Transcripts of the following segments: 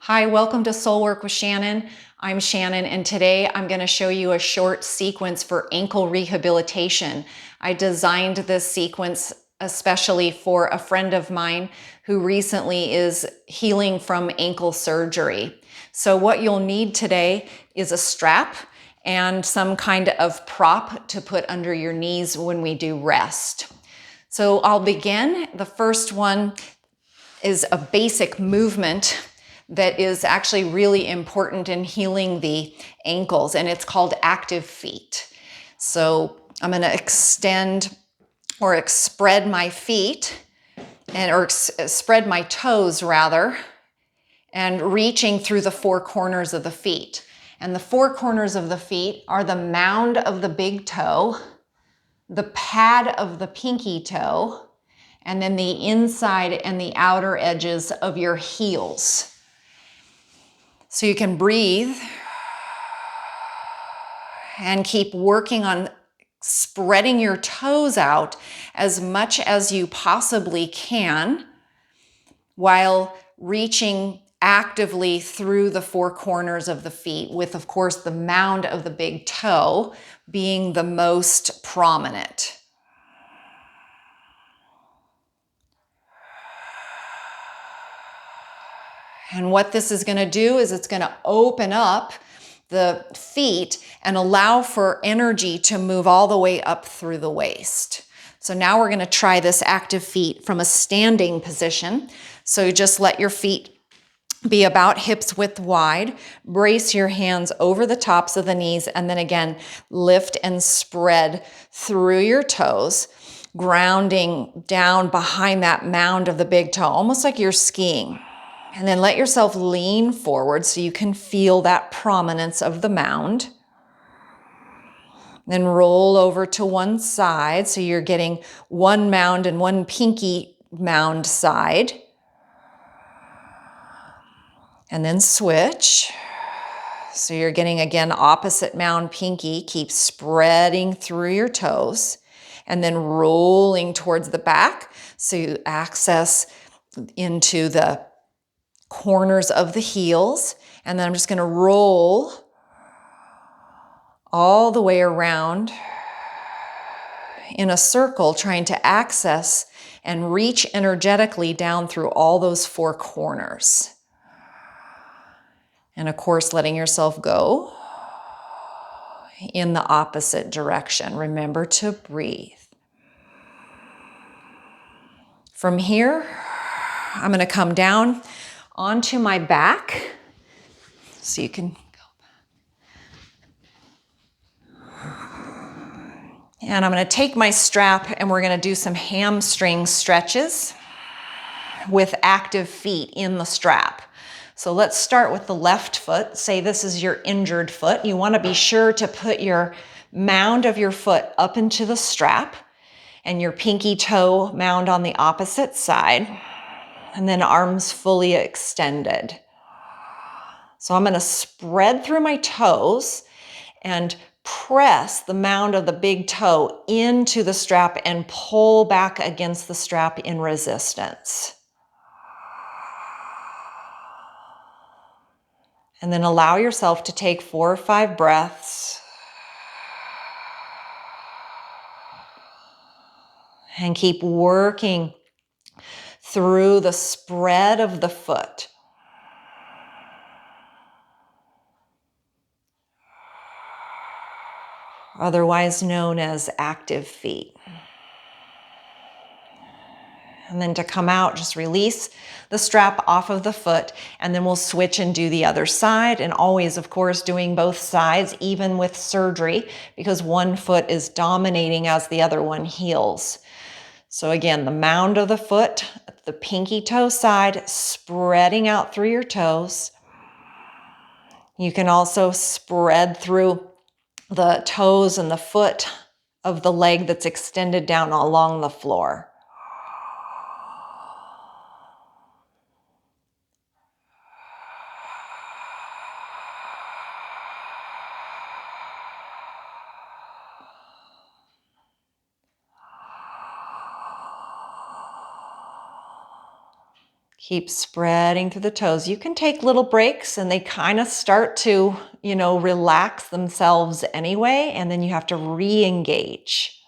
Hi, welcome to Soul Work with Shannon. I'm Shannon, and today I'm going to show you a short sequence for ankle rehabilitation. I designed this sequence especially for a friend of mine who recently is healing from ankle surgery. So what you'll need today is a strap and some kind of prop to put under your knees when we do rest. So I'll begin. The first one is a basic movement that is actually really important in healing the ankles, and it's called active feet. So I'm going to extend or spread my feet or spread my toes rather, and reaching through the four corners of the feet. And the four corners of the feet are the mound of the big toe, the pad of the pinky toe, and then the inside and the outer edges of your heels. So you can breathe and keep working on spreading your toes out as much as you possibly can while reaching actively through the four corners of the feet, with, of course, the mound of the big toe being the most prominent. And what this is going to do is it's going to open up the feet and allow for energy to move all the way up through the waist. So now we're going to try this active feet from a standing position. So you just let your feet be about hips width wide. Brace your hands over the tops of the knees, and then again, lift and spread through your toes, grounding down behind that mound of the big toe, almost like you're skiing. And then let yourself lean forward so you can feel that prominence of the mound. Then roll over to one side so you're getting one mound and one pinky mound side. And then switch. So you're getting, again, opposite mound pinky. Keep spreading through your toes. And then rolling towards the back so you access into the corners of the heels. And then I'm just going to roll all the way around in a circle, trying to access and reach energetically down through all those four corners. And of course, letting yourself go in the opposite direction. Remember to breathe. From here, I'm going to come down onto my back so you can and I'm going to take my strap and we're going to do some hamstring stretches with active feet in the strap. So let's start with the left foot. Say this is your injured foot. You want to be sure to put your mound of your foot up into the strap and your pinky toe mound on the opposite side, and then arms fully extended. So I'm going to spread through my toes and press the mound of the big toe into the strap and pull back against the strap in resistance. And then allow yourself to take 4 or 5 breaths. And keep working through the spread of the foot. Otherwise known as active feet. And then to come out, just release the strap off of the foot, and then we'll switch and do the other side. And always, of course, doing both sides, even with surgery, because one foot is dominating as the other one heals. So again, the mound of the foot, the pinky toe side, spreading out through your toes. You can also spread through the toes and the foot of the leg that's extended down along the floor. Keep spreading through the toes. You can take little breaks and they kind of start to, relax themselves anyway, and then you have to re-engage.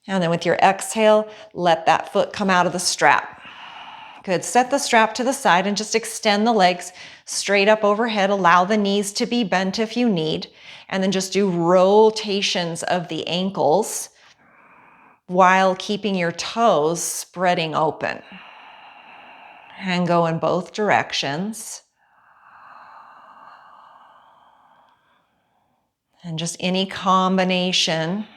And then with your exhale, let that foot come out of the strap. Good. Set the strap to the side and just extend the legs straight up overhead. Allow the knees to be bent if you need. And then just do rotations of the ankles while keeping your toes spreading open. And go in both directions. And just any combination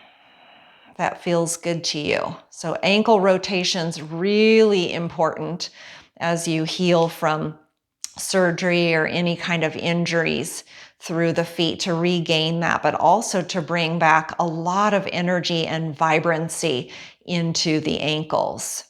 that feels good to you. So ankle rotation's really important as you heal from surgery or any kind of injuries through the feet, to regain that, but also to bring back a lot of energy and vibrancy into the ankles.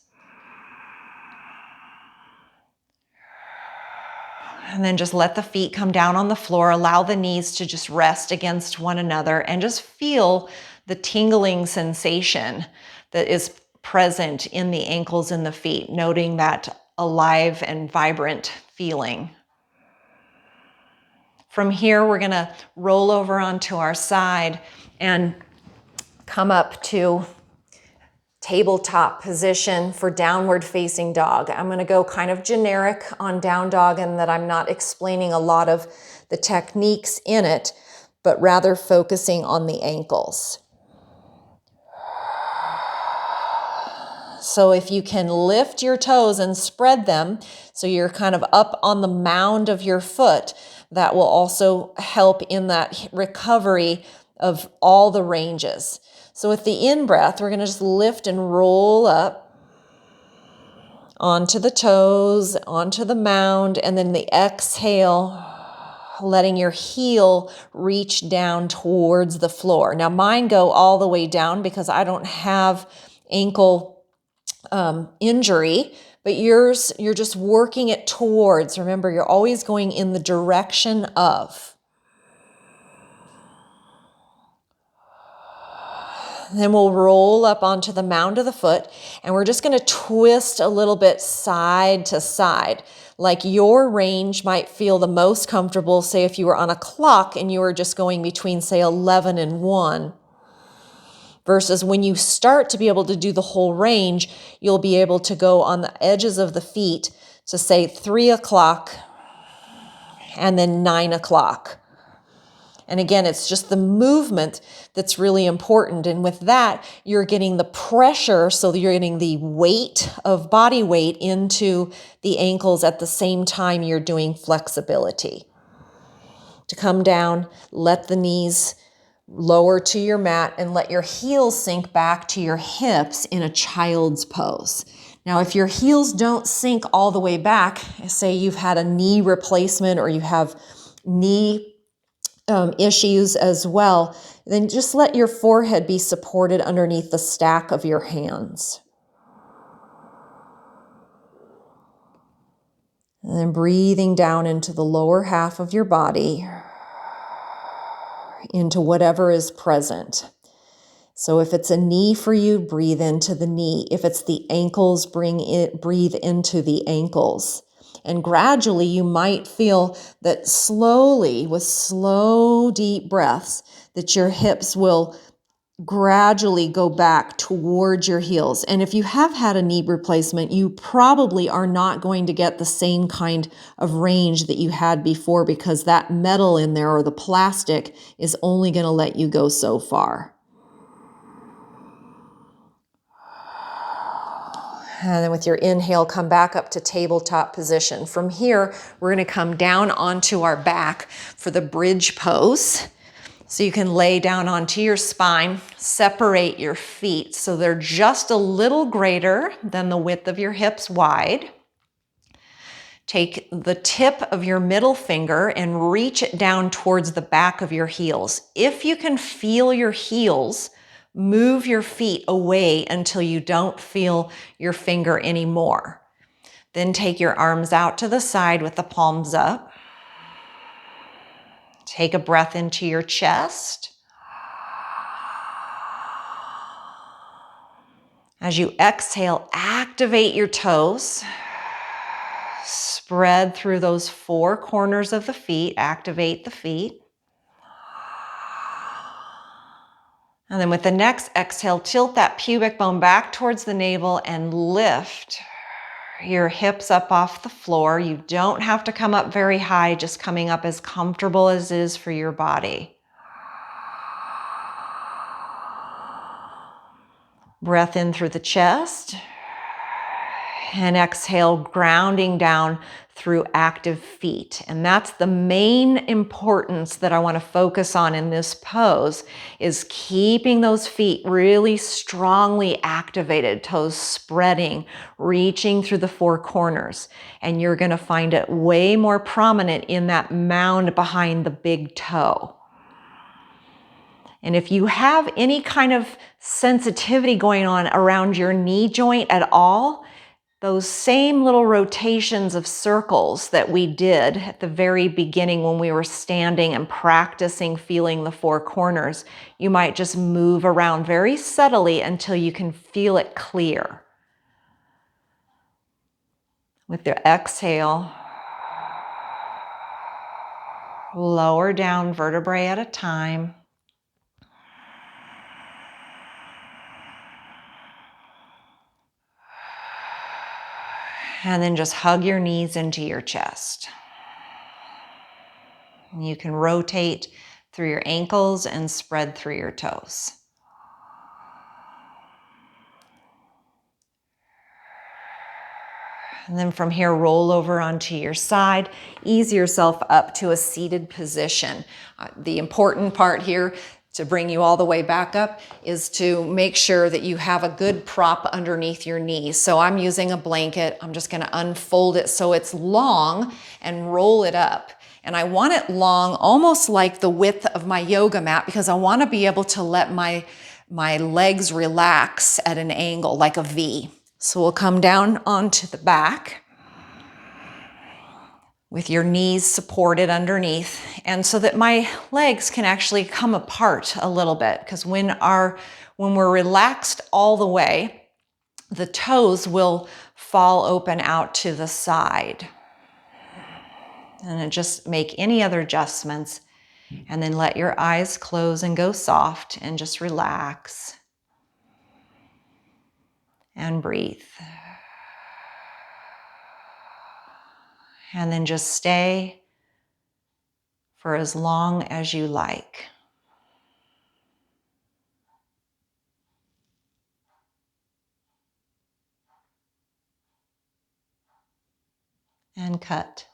And then just let the feet come down on the floor. Allow the knees to just rest against one another and just feel the tingling sensation that is present in the ankles and the feet, noting that alive and vibrant feeling. From here, we're gonna roll over onto our side and come up to tabletop position for downward facing dog. I'm gonna go kind of generic on down dog, and that I'm not explaining a lot of the techniques in it, but rather focusing on the ankles. So if you can lift your toes and spread them, so you're kind of up on the mound of your foot, that will also help in that recovery of all the ranges. So with the in-breath, we're gonna just lift and roll up onto the toes, onto the mound, and then the exhale, letting your heel reach down towards the floor. Now mine go all the way down because I don't have ankle injury, but yours, you're just working it towards. Remember, you're always going in the direction of. Then we'll roll up onto the mound of the foot, and we're just going to twist a little bit side to side. Like your range might feel the most comfortable, say if you were on a clock and you were just going between, say, 11 and 1. Versus when you start to be able to do the whole range, you'll be able to go on the edges of the feet to say 3 o'clock and then 9 o'clock. And again, it's just the movement that's really important. And with that, you're getting the pressure, so you're getting the weight of body weight into the ankles at the same time you're doing flexibility. To come down, let the knees lower to your mat and let your heels sink back to your hips in a child's pose. Now, if your heels don't sink all the way back, say you've had a knee replacement or you have knee issues as well, then just let your forehead be supported underneath the stack of your hands. And then breathing down into the lower half of your body, into whatever is present. So if it's a knee for you, breathe into the knee. If it's the ankles, breathe into the ankles. And gradually you might feel that slowly, with slow, deep breaths, that your hips will gradually go back towards your heels. And if you have had a knee replacement, you probably are not going to get the same kind of range that you had before, because that metal in there or the plastic is only going to let you go so far. And then with your inhale, come back up to tabletop position. From here, we're going to come down onto our back for the bridge pose. So you can lay down onto your spine, separate your feet so they're just a little greater than the width of your hips wide. Take the tip of your middle finger and reach it down towards the back of your heels. If you can feel your heels, move your feet away until you don't feel your finger anymore. Then take your arms out to the side with the palms up. Take a breath into your chest. As you exhale, activate your toes. Spread through those four corners of the feet. Activate the feet. And then with the next exhale, tilt that pubic bone back towards the navel and lift your hips up off the floor. You don't have to come up very high, just coming up as comfortable as it is for your body. Breath in through the chest. And exhale, grounding down through active feet. And that's the main importance that I want to focus on in this pose, is keeping those feet really strongly activated, toes spreading, reaching through the four corners. And you're going to find it way more prominent in that mound behind the big toe. And if you have any kind of sensitivity going on around your knee joint at all, those same little rotations of circles that we did at the very beginning when we were standing and practicing feeling the four corners, you might just move around very subtly until you can feel it clear. With your exhale, lower down vertebrae at a time. And then just hug your knees into your chest. You can rotate through your ankles and spread through your toes. And then from here, roll over onto your side. Ease yourself up to a seated position. The important part here, to bring you all the way back up, is to make sure that you have a good prop underneath your knees. So I'm using a blanket. I'm just going to unfold it so it's long and roll it up. And I want it long, almost like the width of my yoga mat, because I want to be able to let my legs relax at an angle, like a V. So we'll come down onto the back with your knees supported underneath, and so that my legs can actually come apart a little bit, because when we're relaxed all the way, the toes will fall open out to the side. And then just make any other adjustments, and then let your eyes close and go soft and just relax and breathe. And then just stay for as long as you like. And cut.